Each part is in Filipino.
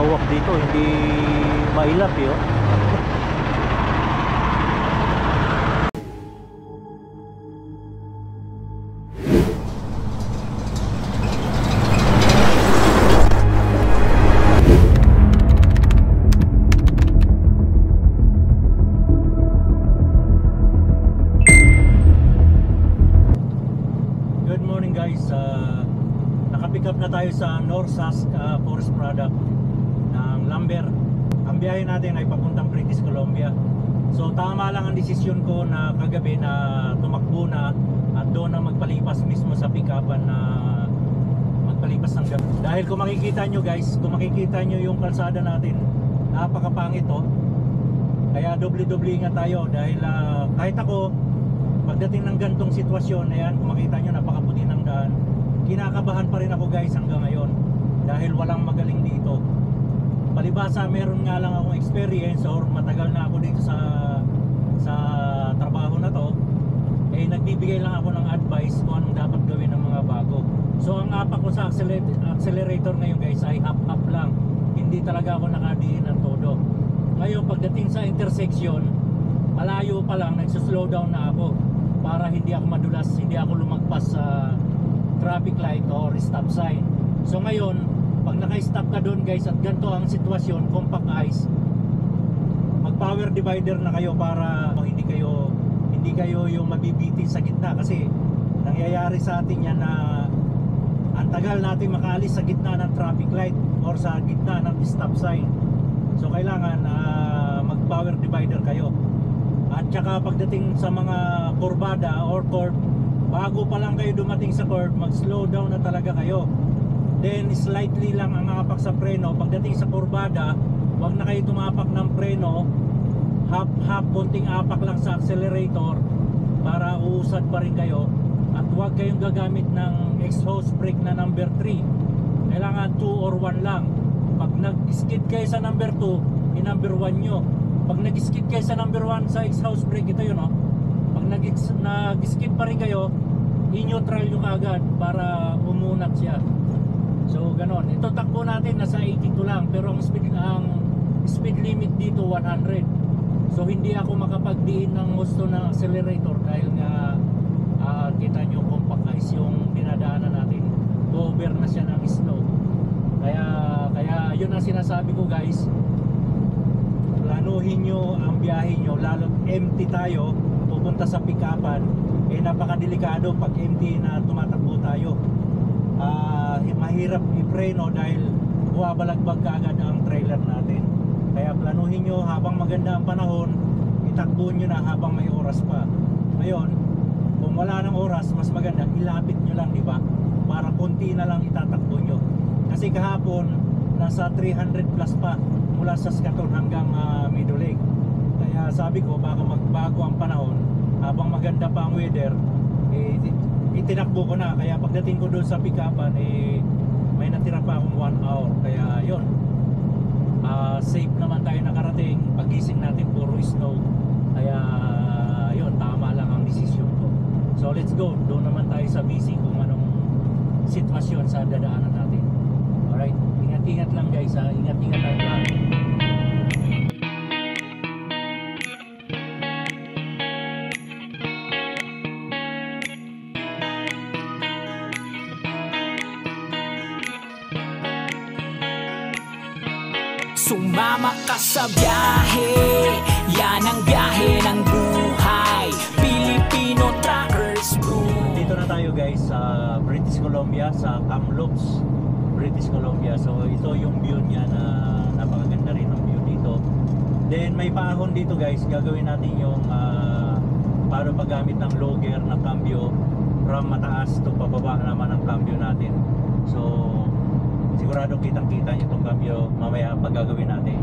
malawak dito, hindi mailap yun. Nakapick up na tayo sa North Sask Forest Product ng lumber. Ang biyahe natin ay papuntang British Columbia. So tama lang ang desisyon ko na kagabi na tumakbo na at doon na magpalipas mismo sa pick-upan na magpalipas ng gabi. Dahil kung makikita nyo guys, kung makikita nyo yung kalsada natin, napakapangit to. Kaya doble-doble ingat tayo dahil kahit ako pagdating ng gantong sitwasyon, ayan, kung makita nyo napakaputi ng daan, kinakabahan pa rin ako guys hanggang ngayon dahil walang magaling dito. Palibasa meron nga lang akong experience or matagal na ako dito sa trabaho na to, eh nagbibigay lang ako ng advice kung anong dapat gawin ng mga bago. So ang apak ko sa accelerator ngayon guys ay up lang, hindi talaga ako nakadiin ng todo. Ngayon pagdating sa intersection, malayo pa lang nagsuslow down na ako para hindi ako madulas, hindi ako lumagpas sa traffic light or stop sign. So ngayon, pag naka-stop ka doon guys at ganito ang sitwasyon, compact ice, mag power divider na kayo para hindi kayo yung mabibitin sa gitna, kasi nangyayari sa atin yan na ang tagal natin makaalis sa gitna ng traffic light or sa gitna ng stop sign. So kailangan mag power divider kayo. At saka pagdating sa mga kurbada or curve, bago pa lang kayo dumating sa curve, mag-slow down na talaga kayo. Then slightly lang ang apak sa preno. Pagdating sa kurbada, wag na kayo tumapak ng preno, half konting apak lang sa accelerator para uusad pa rin kayo. At wag kayong gagamit ng exhaust brake na number 3. Kailangan 2 or 1 lang. Pag nag-skid kayo sa number 2, i-number 1 nyo. Pag nag-skid kayo sa number 1 sa exhaust brake, ito yun, pag nag-skid pa rin kayo, i-neutral nyo kaagad para umunat siya. So ganon. Ito takbo natin nasa 82 lang, pero ang speed limit dito 100. So hindi ako makapagdiin ng gusto ng accelerator dahil nga kita nyo compact ice yung dinadaanan natin. Cover na siya ng snow. Kaya yun ang sinasabi ko guys, planuhin nyo ang biyahe nyo, lalo empty tayo pupunta sa pick-upan, napakadelikado pag empty na tumatakbo tayo. Mahirap i-preno dahil buwabalagbag kaagad ang trailer natin. Kaya planuhin nyo habang maganda ang panahon, itakbo nyo na habang may oras pa. Ngayon, kung wala ng oras, mas maganda ilapit nyo lang, diba? Para konti na lang itatakbo nyo. Kasi kahapon nasa 300 plus pa mula sa Saskatoon hanggang Middle Lake. Kaya sabi ko baka magbago ang panahon, habang maganda pa ang weather, itinakbo ko na. Kaya pagdating ko doon sa pick-upan, may natira pa akong 1 hour. Kaya yun, safe naman tayo nakarating. Pagising natin puro snow. Kaya yun, tama lang ang desisyon ko. So let's go, doon naman tayo sa BC kung anong sitwasyon sa dadaanan natin. Alright, ingat-ingat lang guys, ingat-ingat tayo lahat. Sumama ka sa biyahe, yan ang biyahe ng buhay, Filipino Truckers Group. Dito na tayo guys sa British Columbia, sa Kamloops, British Columbia. So ito yung view niya na napakaganda rin ang view dito. Then may paahon dito guys, gagawin natin yung paano paggamit ng logger na cambio from mataas to pababa naman ang cambio natin. So sigurado kitang-kita nyo itong cambio mamaya pag gagawin natin.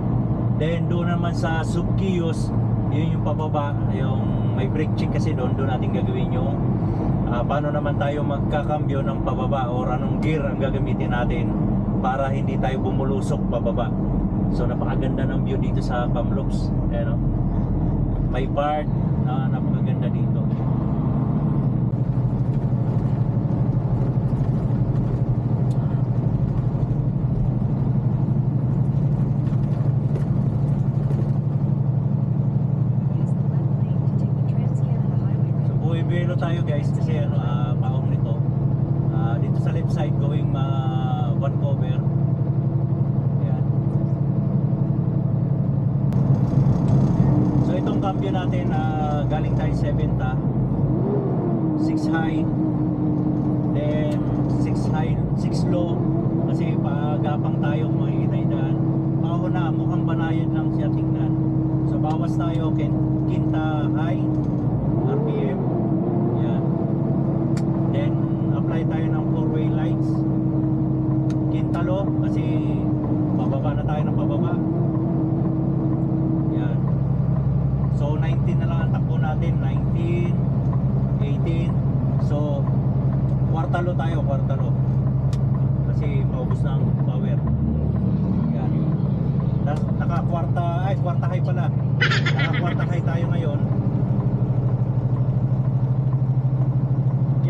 Then doon naman sa subkios, yun yung pababa, yung may brake check kasi doon natin gagawin yung paano naman tayo magkakambyo ng pababa or anong gear ang gagamitin natin para hindi tayo bumulusok pababa. So napakaganda ng view dito sa Kamloops. Ayan, may part na napakaganda dito. high, then 6 high, 6 low, kasi pagapang tayo kung makikita yung daan. Pauna, mukhang banayan lang siya tingnan. So bawas tayo, quinta high RPM. Yan. Then apply tayo ng 4-way lights. Quinta low, kasi pababa na tayo ng pababa. Yan. So 19 na lang ang takbo natin. 19, 18. So kwartalo tayo, kwartalo. Kasi maubos na ang power. Yan. Kwarta high pala. Naka-kwarta high tayo ngayon.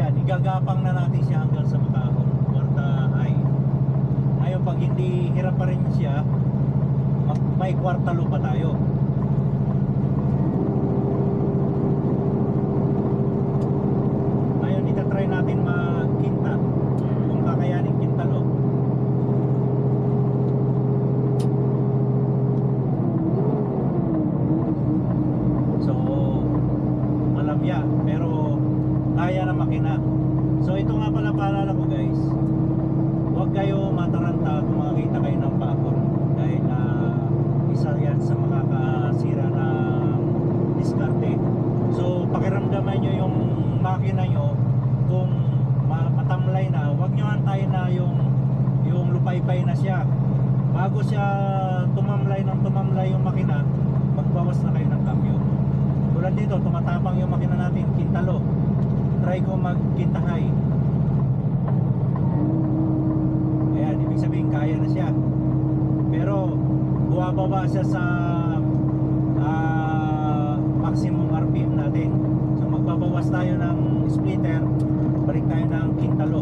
Yan, igagapang na natin siya hanggang sa makahon. Kwarta high. Ngayon, pag hindi hirap pa rin siya, may kwartalo pa tayo. Ngayon, itatry natin mag-quinta. Kung kakayanin quintalo. So, malamya, pero kaya na makina. So, ito nga pala paalala ko guys. Huwag kayo mataranta kung makakita kayo ng pakon. Dahil isa yan sa makakasira ng diskarte. So, pakiramdaman nyo yung makina nyo. Kung matamlay na, huwag nyo antayin na yung lupay-pay na siya. Bago siya tumamlay yung makina, magbawas na kayo ng cambio. Tulad dito, tumatapang yung makina natin, quintalo. Try ko mag-quinta high. Ayan, ibig sabihin kaya na siya. Pero buwababa siya sa maximum RPM natin. So magbabawas tayo ng splitter, balik tayo ng quintalo.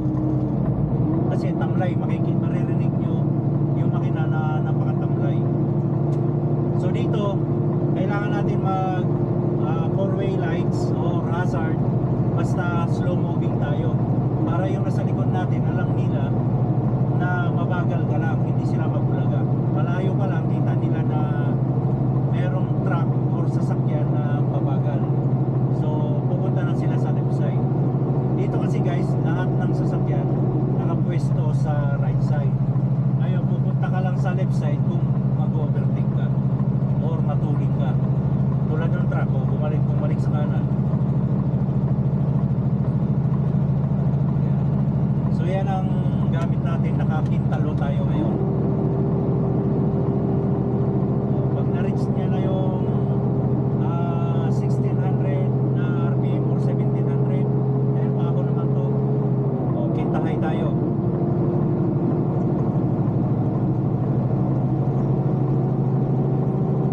Kasi tamlay, maririnig nyo yung makina na napakatamlay. So dito, kailangan natin mag 4-way lights or hazard, basta slow moving tayo, para yung nasa likod natin alam nila na mabagal ka lang, hindi sila mabulaga. Malayo pa lang, kita nila na merong truck or sasakyan na mabagal. So pupunta na sila sa left side. Dito kasi guys, lahat ng sasakyan nakapwesto sa right side. Ngayon, pupunta ka lang sa left side kung mag-overtake ka or matuling ka. Tulad ng truck, bumalik sa kanan. So yan ang gamit natin, nakakintalo tayo ngayon. Pag na-reach niya na yung 1600 na RPM or 1700, dahil pa ako naman to, quinta high tayo.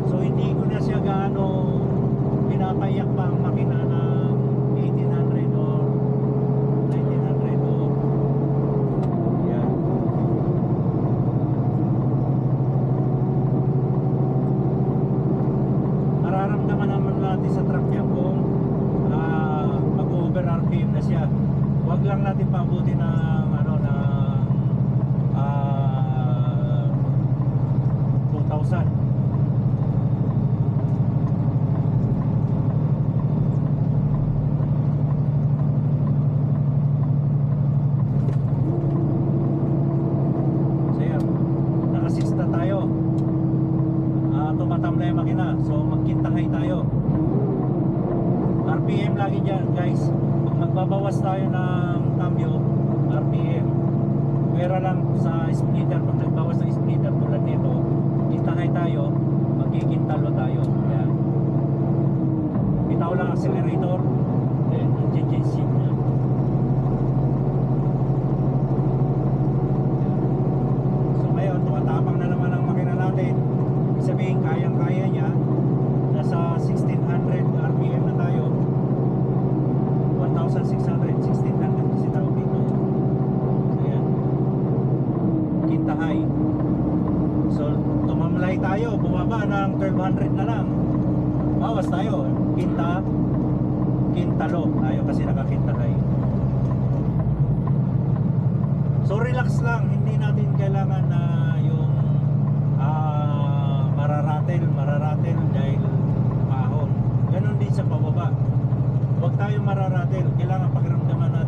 So hindi ko na siya gaano pinapayak pa ang makina ng 1800 or 1900 o yan. Mararamdaman naman natin sa truck niya kung mag-over RPM na siya. Huwag lang natin pabuti ng ng 2,000. Tumatamlay ang makina, so magquinta high tayo. RPM lagi dyan guys. Pag magbabawas tayo ng cambio, RPM. Pwera lang sa splitter. Pag nagbawas ng splitter tulad nito, quinta high tayo, magkikintalo tayo. Ayan. Bitaw lang accelerator, then change shift niya. So ngayon, tumatapang na naman ang makina natin. Sabihin kayang-kaya niya, nasa 1600 RPM na tayo, 1600 kasi tawag dito. Ayan, quinta high. So tumamlay tayo, bumaba ng 1200 na lang, bawas tayo, quintalo tayo kasi naka-quinta high. So relax lang, hindi natin kailangan na yung mararatel dahil ahon. Ganon din sa pababa. Huwag tayo mararatel. Kailangan pakiramdaman natin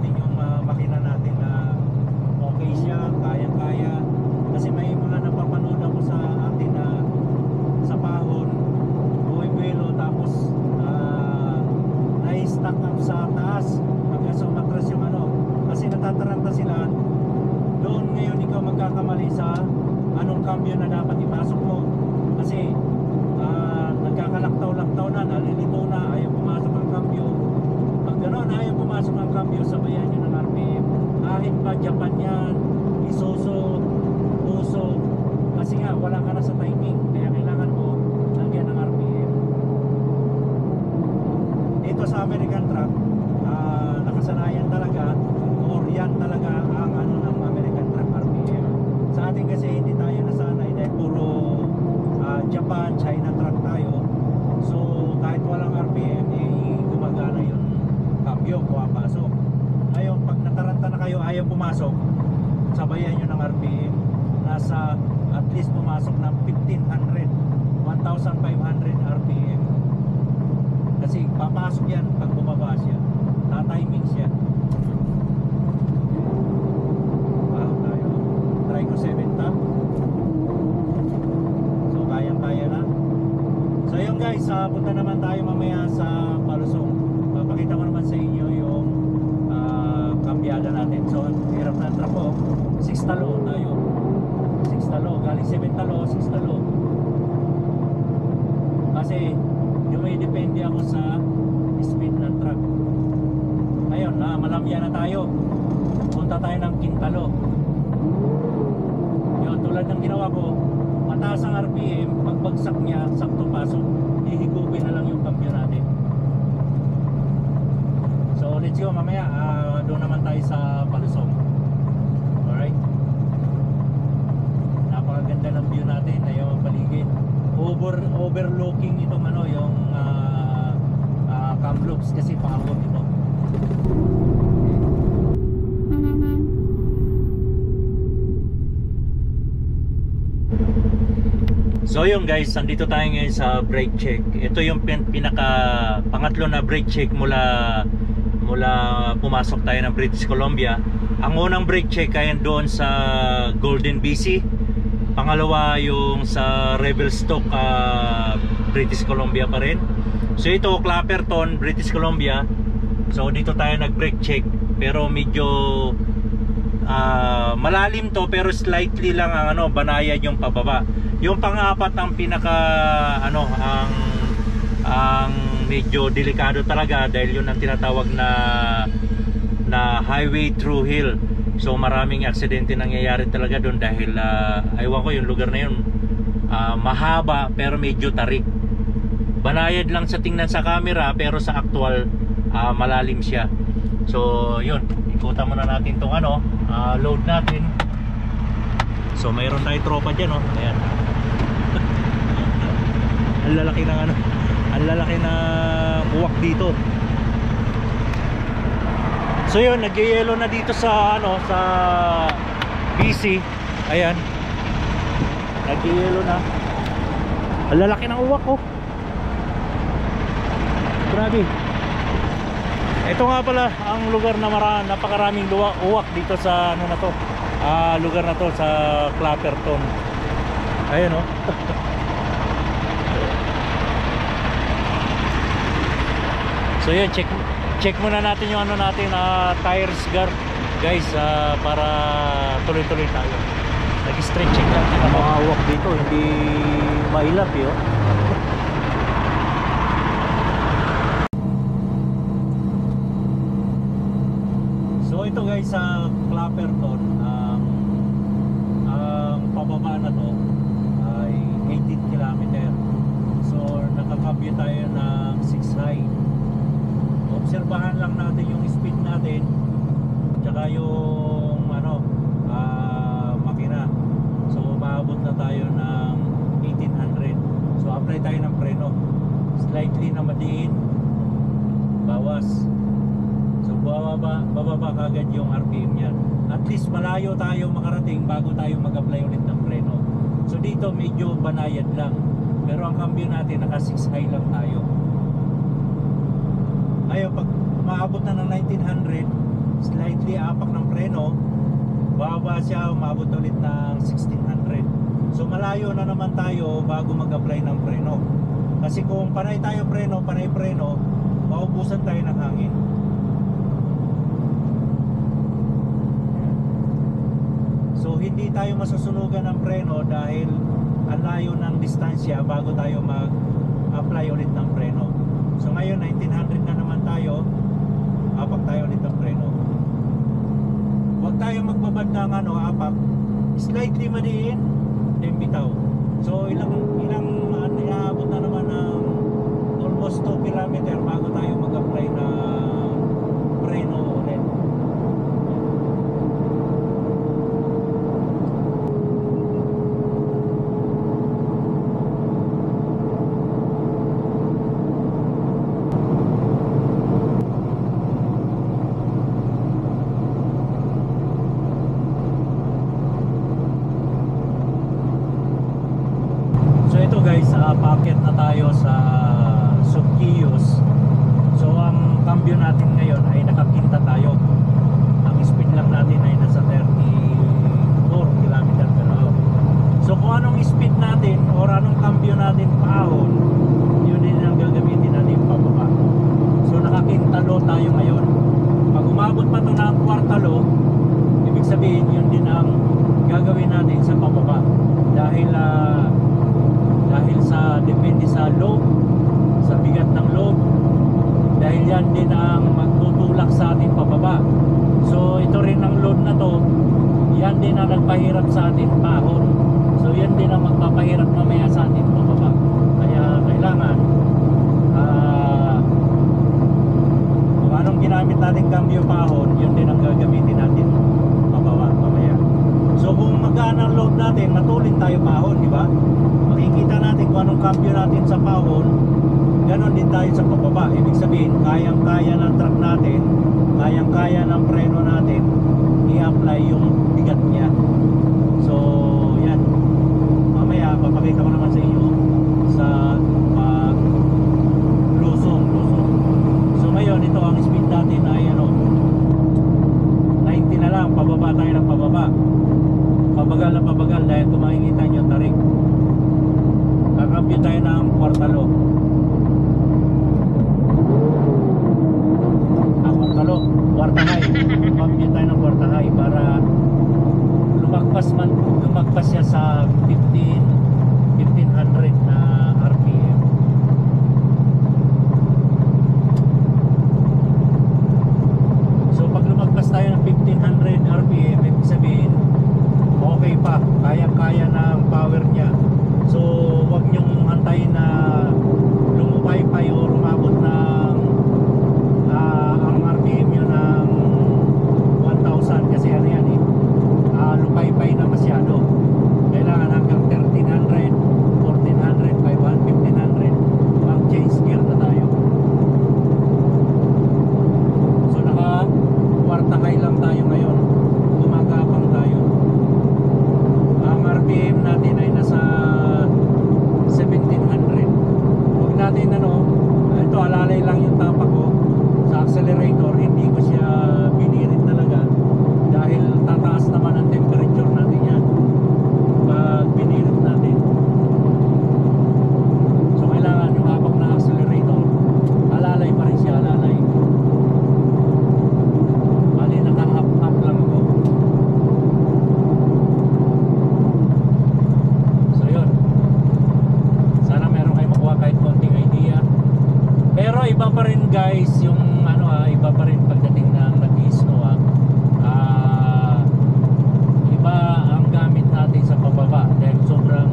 cambio na dapat ipasok mo. Kasi nagkakalaktaw-laktaw na, nalilito na, ayaw pumasok ang cambio. Pag gano'n, ayaw pumasok ang cambio, sabayan nyo ng RPM. Kahit pa Japan yan, Isuzu, Puso, kasi nga wala ka na sa timing, kaya kailangan mo lagyan ng RPM. Dito sa American truck, nakasanayan talaga, or yan talaga ang ano ng American truck RPM. Sa atin kasi hindi tayo nasanay dahil puro Japan, China truck tayo. So kahit walang RPM, gumagana yung cambio, pumapasok. Ngayon, pag nataranta na kayo, ayaw pumasok, sabayan nyo ng RPM. Nasa at least pumasok ng 1,500 RPM. Kasi papasok yan pag bumaba siya, tatiming siya. Tayo try ko 70. So kayang-kaya na. So yun guys, punta naman tayo mamaya sa Palusong. Papakita ko naman sa inyo yung kambyada natin. So hirap na truck ko, 6 talo tayo, 6 talo, galing 7 talo, 6 talo. Kasi dumidepende ako sa speed ng truck. Ngayon, malamya na tayo, punta tayo ng Quintalo. Yun, tulad ng ginawa ko, mataas ang RPM, pagbagsak niya, sakto pasok, hihigupin na lang yung cambio natin. So let's go, mamaya doon naman tayo sa Palusong. Alright, napakaganda ng view natin, ayaw ang paligid. Overlooking itong ano, yung Kamloops, kasi pakabot ito. So yun guys, andito tayo ngayon sa brake check. Ito yung pangatlo na brake check mula pumasok tayo ng British Columbia. Ang unang brake check ay doon sa Golden BC. Pangalawa yung sa Revelstoke, British Columbia pa rin. So ito, Clapperton, British Columbia. So dito tayo nag-brake check, pero medyo malalim to, pero slightly lang ang ano, banayad yung pababa. Yung pang-apat ang pinaka ano, ang medyo delikado talaga, dahil yun ang tinatawag na highway through hill. So maraming aksidente nangyayari talaga doon dahil aywan ko yung lugar na yun, mahaba pero medyo tarik. Banayad lang sa tingnan sa camera, pero sa actual malalim siya. So yun, ikutan muna natin tong ano, load natin. So mayroon tayong tropa dyan, oh. Ayan. Ang lalaki ng ano, ang lalaki na buwak dito. So yun, nag-yellow na dito sa ano, sa BC. Ayan, nag-yellow na. Ang lalaki ng uwak, oh. Grabe. Ito nga pala ang lugar na napakaraming uwak dito sa ano na to, lugar na to, sa Clapperton. Ayan, oh. So yun, check muna natin yung ano natin, tires guard guys, para tuloy-tuloy tayo. Nag-straight check lang din ako. Mga uwak dito, hindi mailap yun. So ito guys, sa Clapperton, ang pababa na to ay 18 km. So nakakabye tayo ng 6 high. Obserbahan lang natin yung speed natin, tsaka yung ano, makina. So maabot na tayo ng 1800. So apply tayo ng preno, slightly na madiin, bawas. So bababa kagad yung RPM niya. At least malayo tayo makarating bago tayo mag-apply ulit ng preno. So dito medyo banayad lang, pero ang cambio natin naka 6 high lang tayo. Ayaw, pag maabot na ng 1900, slightly apak ng preno, bababa siya, maabot ulit ng 1600. So malayo na naman tayo bago mag-apply ng preno. Kasi kung panay tayo preno, panay preno, maubusan tayo ng hangin. So So hindi tayo masusunugan ng preno dahil ang layo ng distansya bago tayo mag-apply ulit ng preno. So ngayon 1900 na naman tayo, apak tayo ulit ng preno. Huwag tayo magbabad ng apak, slightly maniin, then bitaw. So ilang inaabot na naman ng almost 2 kilometer bago tayo mag-apply na preno ulit. So ito guys, paakyat na tayo sa Suquillos. So ang cambio natin ngayon ay nakakinta tayo. Ang speed lang natin ay nasa 34 km per hour. So kung anong speed natin or anong cambio natin paahon, yun din ang gagamitin natin pababa. So nakakinta low tayo ngayon. Pag umabot pa ito ng kwartalo, ibig sabihin yun din ang gagawin natin sa pababa. Dahil sa depende sa load, sa bigat ng load, dahil yan din ang magtutulak sa atin pababa. So ito rin ang load na to, yan din ang nagpahirap sa atin pahon. So yan din ang magpapahirap mamaya sa atin pababa. Kaya kailangan kung anong ginamit natin cambio pahon, yun din ang gagamitin natin pababa mamaya. So kung magaan ang load natin, matulin tayo pahon, di ba? Makikita natin kung anong cambio natin sa pahon, ganon din tayo sa pababa. Ibig sabihin, kayang-kaya ng truck natin, kayang-kaya ng preno natin i-apply yung bigat niya. So yan, mamaya papakita ko naman sa inyo sa lusong. So ngayon, ito ang speed natin ay 90 na lang, pababa tayo ng pababa. Pabagal na pabagal dahil kung makikita nyo tarik, kakambyo tayo ng kwartalo. Kwartahay. Kakambyo tayo ng kwartahay para lumagpas siya sa 1500 na RPM. So pag lumagpas tayo ng 1500 RPM, ibig sabihin okay pa, kaya-kaya na ang power niya. So wag nyong antayin na lumupay-pay o rumabot ng ang RPM yun ng 1,000 kasi ano yan lupay-pay na masyado. Kailangan hanggang 1300, 1400, 500, 1500 mag change gear na tayo. So naka kwartakay lang tayo ngayon, gumagapang tayo. Ang RPM natin ay nasa 1700. Huwag natin ito alalay lang yung tapak ko sa accelerator, hindi ko siya binirit talaga dahil tataas naman ang temperature natin yan pag binirit natin. So kailangan yung tapak na accelerator alalay pa rin siya, alalay. Bali nakahap-hap lang ako. So yun, sana meron kayo makuha kahit konting idea. Pero iba pa rin guys yung iba pa rin pagdating ng nag-snow. Iba ang gamit natin sa pababa dahil sobrang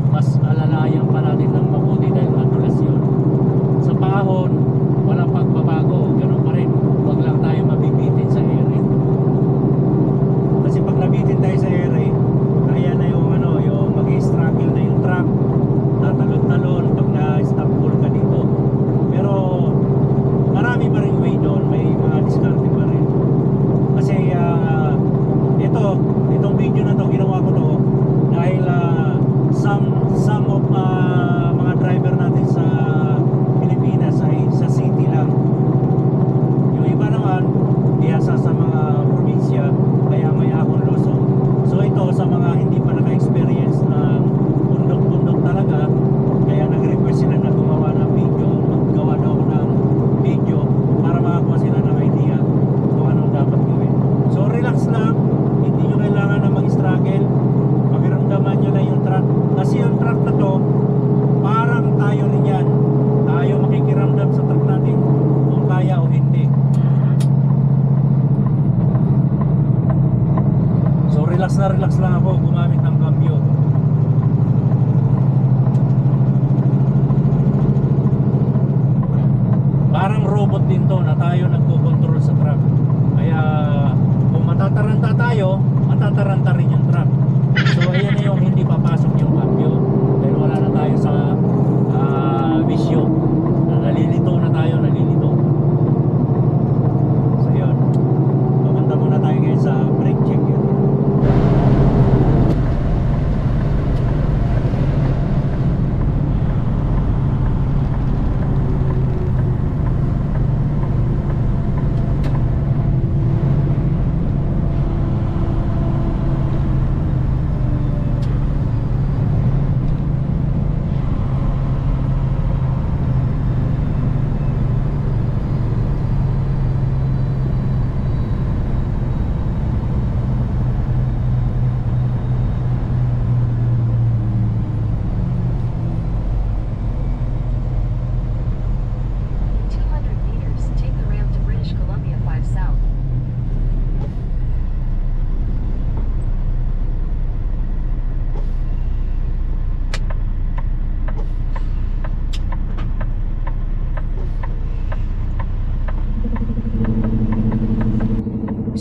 mas alalayan pa natin ng mabuti dahil madulas yun. Sa pahon, walang pagbabago, ganun pa rin. Huwag lang tayo mabibitin sa ere. Kasi pag nabitin tayo sa ere, kaya na yung mag-i-struggle na yung truck, tatalon-talon pag na-stop pull ka dito. Pero marami pa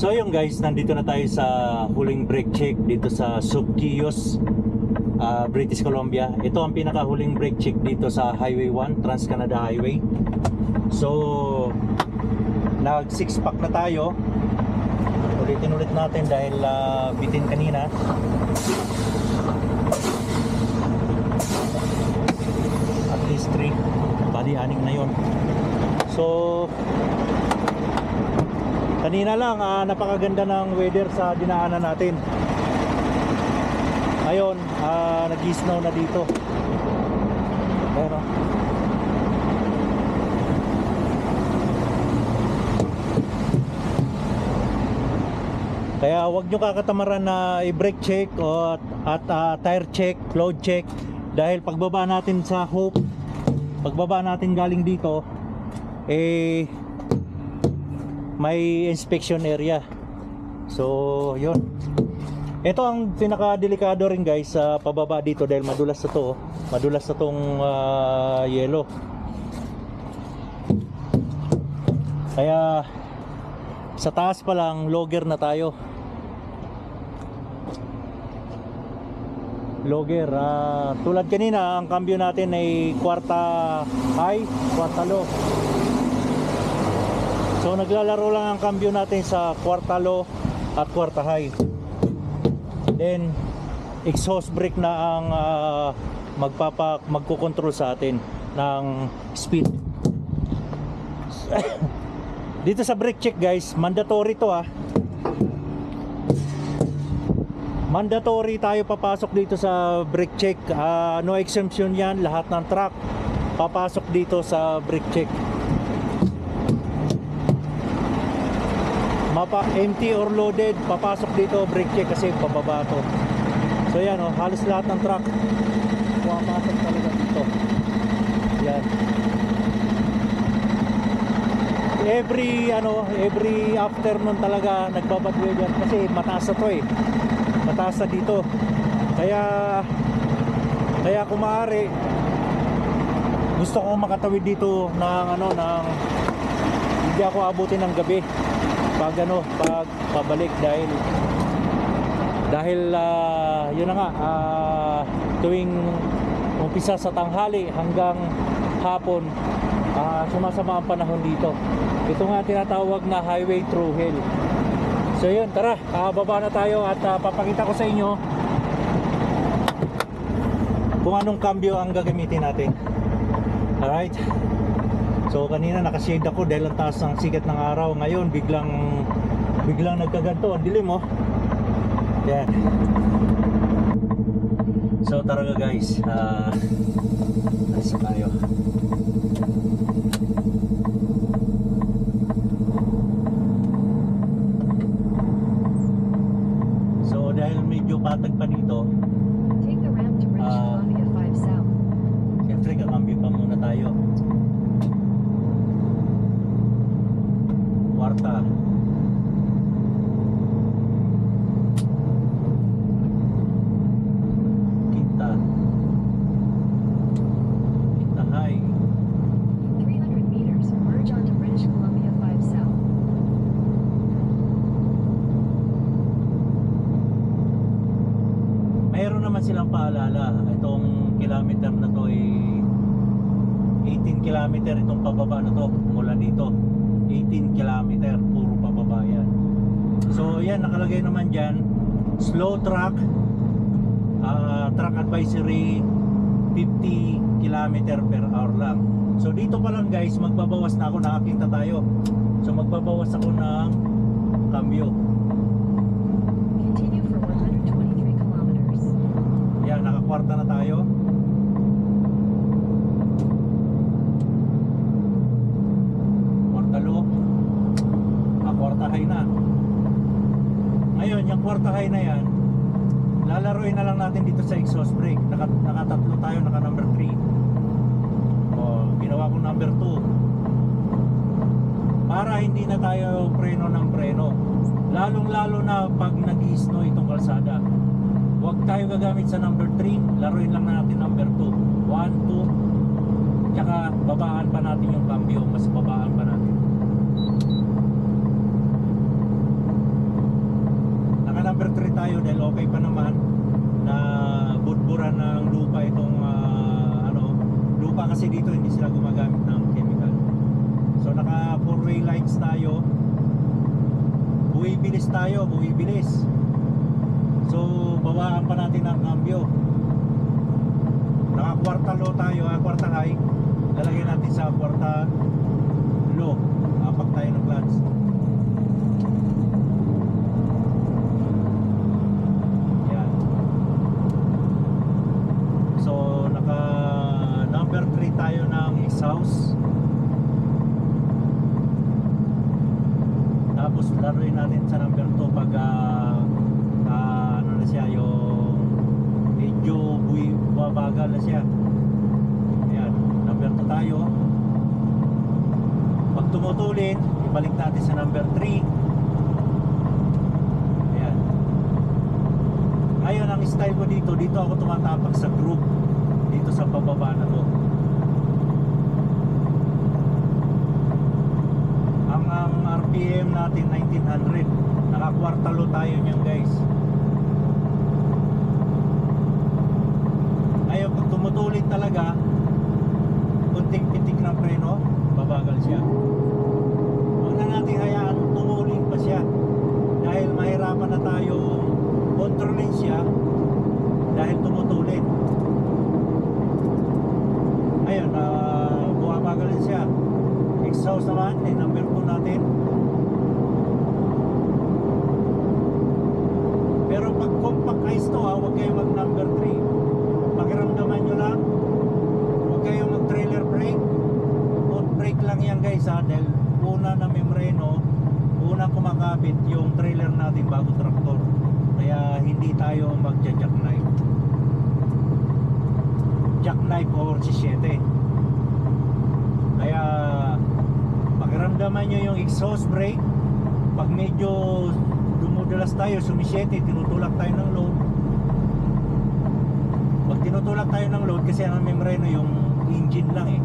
So ayun guys, nandito na tayo sa huling brake check dito sa Subquios, British Columbia. Ito ang pinaka-huling brake check dito sa Highway 1, Trans-Canada Highway. So nag 6-pack na tayo. Ulitin ulit natin dahil bitin kanina. At least 3, bali 6 na yon. So kanina lang napakaganda ng weather sa dinaanan natin. Ngayon nag-snow na dito. Pero kaya wag nyo kakatamaran na i-brake check at tire check, load check, dahil pagbaba natin sa Hope, pagbaba natin galing dito may inspection area. So yun, ito ang pinaka-delikado rin guys sa pababa dito dahil madulas na to, madulas na tong yellow. Kaya sa taas pa lang logger na tayo. Logger, tulad kanina ang cambio natin ay kwarta high, kwarta low. So naglalaro lang ang cambio natin sa kwarta low at kwarta high. Then exhaust brake na ang magko-control sa atin ng speed. Dito sa brake check guys, mandatory to mandatory tayo papasok dito sa brake check. No exemption yan, lahat ng truck papasok dito sa brake check. Mapa empty or loaded, papasok dito brake check kasi pababa to. So yan halos lahat ng truck pumapasok talaga dito. Yan. Every afternoon talaga nagbabad weather kasi mataas na to mataas na dito. Kaya kung maaari gusto ko makatawid dito ng hindi ako abutin ng gabi pag pabalik dahil yun na nga, tuwing umpisa sa tanghali hanggang hapon sumasama ang panahon dito. Ito nga tinatawag na highway through hell. So yun, tara, baba na tayo at papakita ko sa inyo kung anong cambio ang gagamitin natin. Alright. So kanina nakashade ako dahil ang taas ng sikat ng araw. Ngayon biglang nagkaganto, ang dilim Yan. So tara guys, alis na tayo. So dahil medyo patag pa dito, take the ramp to British Columbia 5 South. siyempre kakambyo pa muna tayo. Kwarta, Quinta high, 300 meters, merge onto British Columbia 5 South. mayroon naman silang paalala. Itong kilometer na to ay 18 kilometer itong pababa na to mula dito. 18 kilometer, puro pababa yan. So yan, nakalagay naman dyan, slow track, track advisory 50 kilometer per hour lang. So dito pa lang guys, magbabawas na ako, nakakita tayo. So magbabawas ako ng cambio. Continue for 123 kilometers. Yan, nakakwarta na tayo. Kwarta high na. Ngayon, yung kwarta high na yan, lalaroin na lang natin dito sa exhaust brake. Nakatatlo tayo, naka number 3. Ginawa ko number 2 para hindi na tayo preno ng preno, lalong lalo na pag nag-i-snow itong kalsada. Huwag tayo gagamit sa number 3, laruin lang natin number 2. 1, 2, tsaka babaan pa natin yung cambio, mas babaan pa natin. tayo dahil okay pa naman na budburan ng lupa itong lupa kasi dito hindi sila gumagamit ng chemical. So naka 4-way lines tayo, buwibilis tayo, buwibilis. So babaan pa natin ang cambio. Naka kwarta low tayo, kwarta high, lalagyan natin sa kwarta low, apak tayo ng clutch. Yan. So naka number 3 tayo ng exhaust. Tapos laruin natin sa number 2 pag ano na siya, yung medyo babagal na siya. Ayan, number 2 tayo. Pag tumutulin, ibalik natin sa number 3. Ayan. Ngayon ang style ko dito, dito ako tumatapak sa group, dito sa pababa na to. Ang RPM natin 1900. Nakakwartalo tayo niyan, guys. Ngayon pag tumutulin talaga, kunting pitik ng preno, babagal siya. Huwag na natin hayaan tumulin pa siya dahil mahirapan na tayo kontrolin siya dahil tumutulin. Ayun, bumabagal din siya. Exhaust naman, number 2 natin. Pero pag compact ice to, huwag kayo mag number 3. Pakiramdaman nyo lang, huwag kayo mag trailer brake. Foot brake lang yan, guys, dahil una na membreno, una kumakabit yung trailer natin bago traktor. Kaya hindi tayo magja-jackknife. Jackknife or sisiyete. Kaya pakiramdaman nyo yung exhaust brake. Pag medyo dumudulas tayo, sumisyete, tinutulak tayo ng load. Pag tinutulak tayo ng load, kasi ang membreno yung engine lang eh.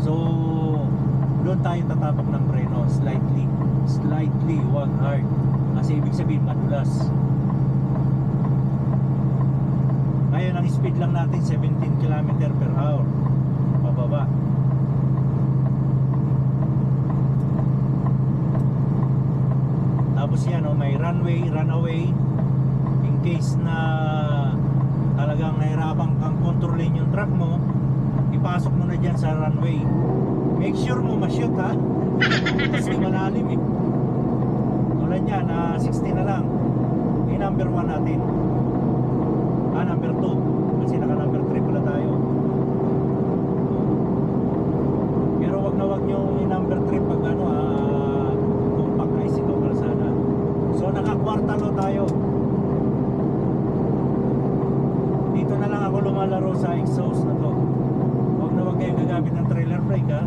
So doon tayo tatapak ng preno, slightly, wag hard. Kasi ibig sabihin madulas. Ngayon ang speed lang natin 17 km/h pababa. Tapos yan, may runaway in case na talagang nahirapan kang kontrolin yung truck mo, ipasok mo na dyan sa runway. Make sure mo ma-shoot, ha, kasi malalim eh. Tulad yan, 60 na lang. Yung number 1 natin, number 2, kasi naka number 3 pala tayo. Pero wag na wag nyo yung number 3 pag compact ice ito kalsada. So naka-kwartalo tayo. Dito na lang ako lumalaro sa exhaust na to. Wag na wag kayong gagamit ng trailer brake, ha.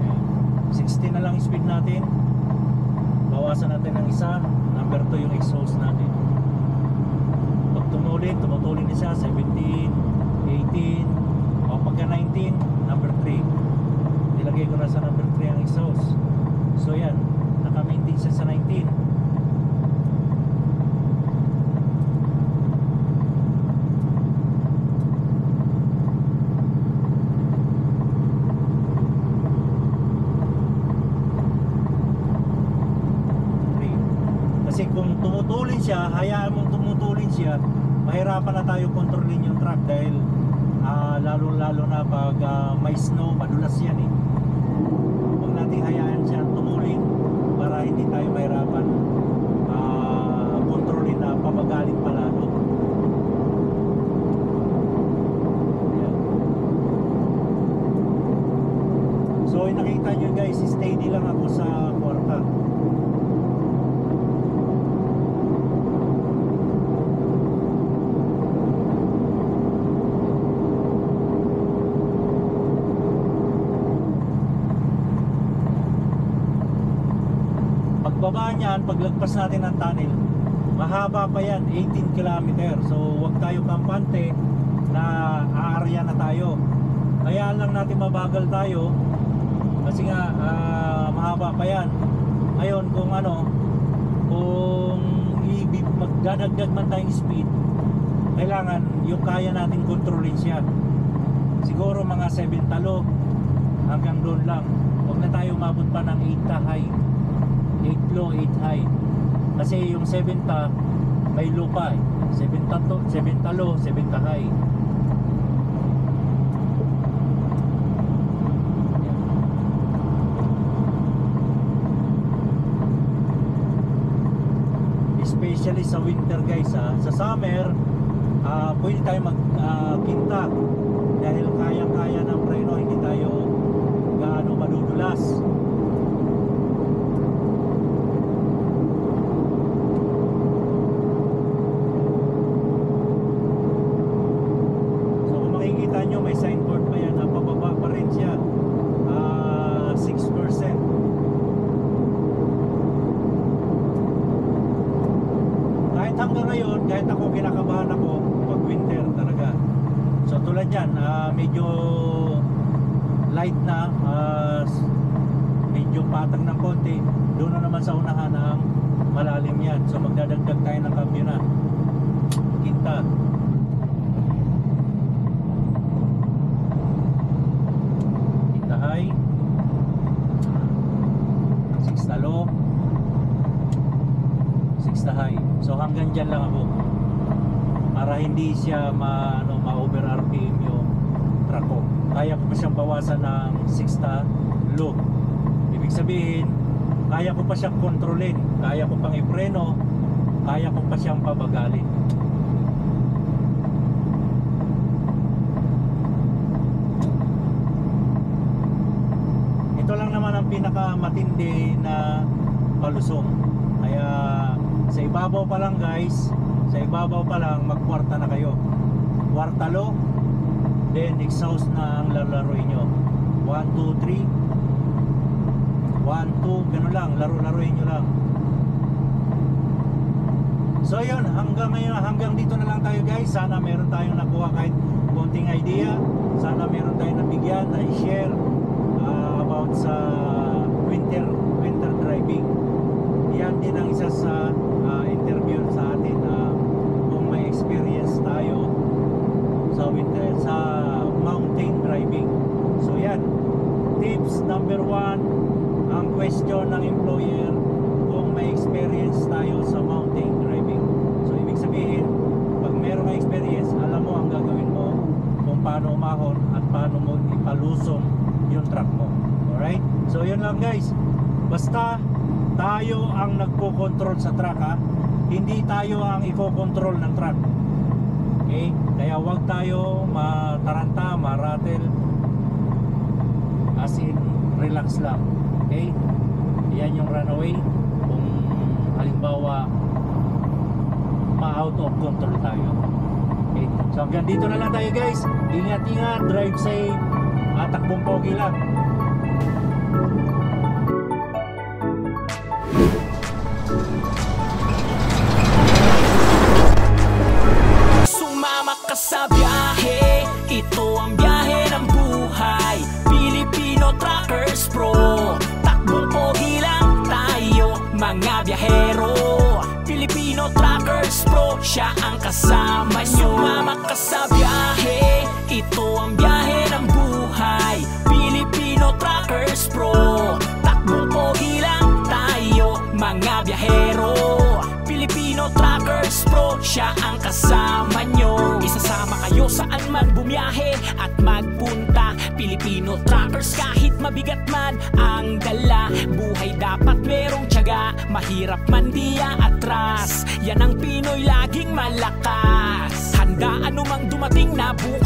Ayan. 60 na lang speed natin. Bawasan natin ng isa. Number 2 yung exhaust natin. Pag tumutulin na siya 17, 18, o pagka 19, number 3. Nilagay ko na sa number 3 ang exhaust. So yan, naka-maintain siya sa 19. Kasi kung tumutulin siya, hayaan mong tumutulin siya, mahirapan na tayo kontrolin yung truck dahil lalo na pag may snow, madulas yan eh. Huwag natin hayaan siya tumulin para hindi tayo mahirapan kontrolin na pamagaling palalo. Ayan. So nakita nyo guys, steady lang ako sa kwarta. Pagbaba niyan, paglagpas natin ng tunnel, mahaba pa yan, 18 km. So wag tayo kampante na aarya na tayo. Hayaan lang natin mabagal tayo kasi nga mahaba pa yan. Ngayon kung magdadagdag man tayong speed, kailangan yung kaya natin kontrolin siya. Siguro mga 7 talo hanggang doon lang. Huwag na tayo umabot pa ng 8 high, 8 low, 8 high. Kasi yung 7 ta may low pa eh. 7 talo, 7 high. Especially sa winter guys sa summer pwede tayo magkinta dahil kayang-kaya ng preno, hindi tayo gaano madudulas. So kung makikita nyo may signboard pa yan na pababa pa rin siya 6%. Hanggang ngayon, kahit ako kinakabahan ako pag winter talaga. So tulad yan, medyo light na, medyo patag ng konti. Doon na naman sa unahan ang malalim yan. So magdadagdag tayo ng cambio na kinta. Kinta high 6 talo, 6 high. So hanggang dyan lang ako para hindi siya ma-over RPM yung truck ko. Kaya ko pa siyang bawasan ng 6 low. Ibig sabihin, kaya ko pa siyang kontrolin, kaya ko pang ipreno, kaya ko pa siyang pabagalin. Ito lang naman ang pinakamatindi na palusong. Kaya sa ibabaw pa lang guys, sa ibabaw pa lang magkwarta na kayo. Kwartalo, then exhaust na ang lalaroin nyo. 1, 2, 3 1, 2, gano'n lang, laro-laruin nyo lang. So yun, hanggang ngayon, hanggang dito na lang tayo guys. Sana meron tayong nakuha kahit konting idea. Sana meron tayong nabigyan, na-share about sa winter driving. Yan din ang isa sa interview sa atin kung may experience tayo sa winter, sa mountain driving. So yan, tips number 1, ang question ng employer kung may experience tayo sa mountain driving. So ibig sabihin, pag meron kang experience, alam mo ang gagawin mo kung paano umahon at paano mo ipalusong yung truck mo. Alright? So yun lang guys, basta tayo ang nagko-control sa truck hindi tayo ang iko-control ng truck. Okay? Kaya wag tayo mataranta, maratel, as in relax lang. Okay? Yan yung runaway kung halimbawa ma-out of control tayo. Okay? So hanggang dito na lang tayo guys. Ingat-ingat, drive safe, takbong pogi lang. Sa biyahe, ito ang biyahe ng buhay. Filipino Truckers Pro, takbong pogi lang tayo mga biyahero. Filipino Truckers Pro, siya ang kasama nyo. Sumama ka sa biyahe, ito ang biyahe ng buhay. Filipino Truckers Pro, takbong pogi lang tayo mga biyahero. Filipino Truckers Pro, siya ang kasama nyo. Isasama kayo saan man bumiyahe at magpunta. Filipino Truckers, kahit mabigat man ang dala, buhay dapat merong tiyaga. Mahirap man di atras, yan ang Pinoy laging malakas. Handa anumang dumating na bukas.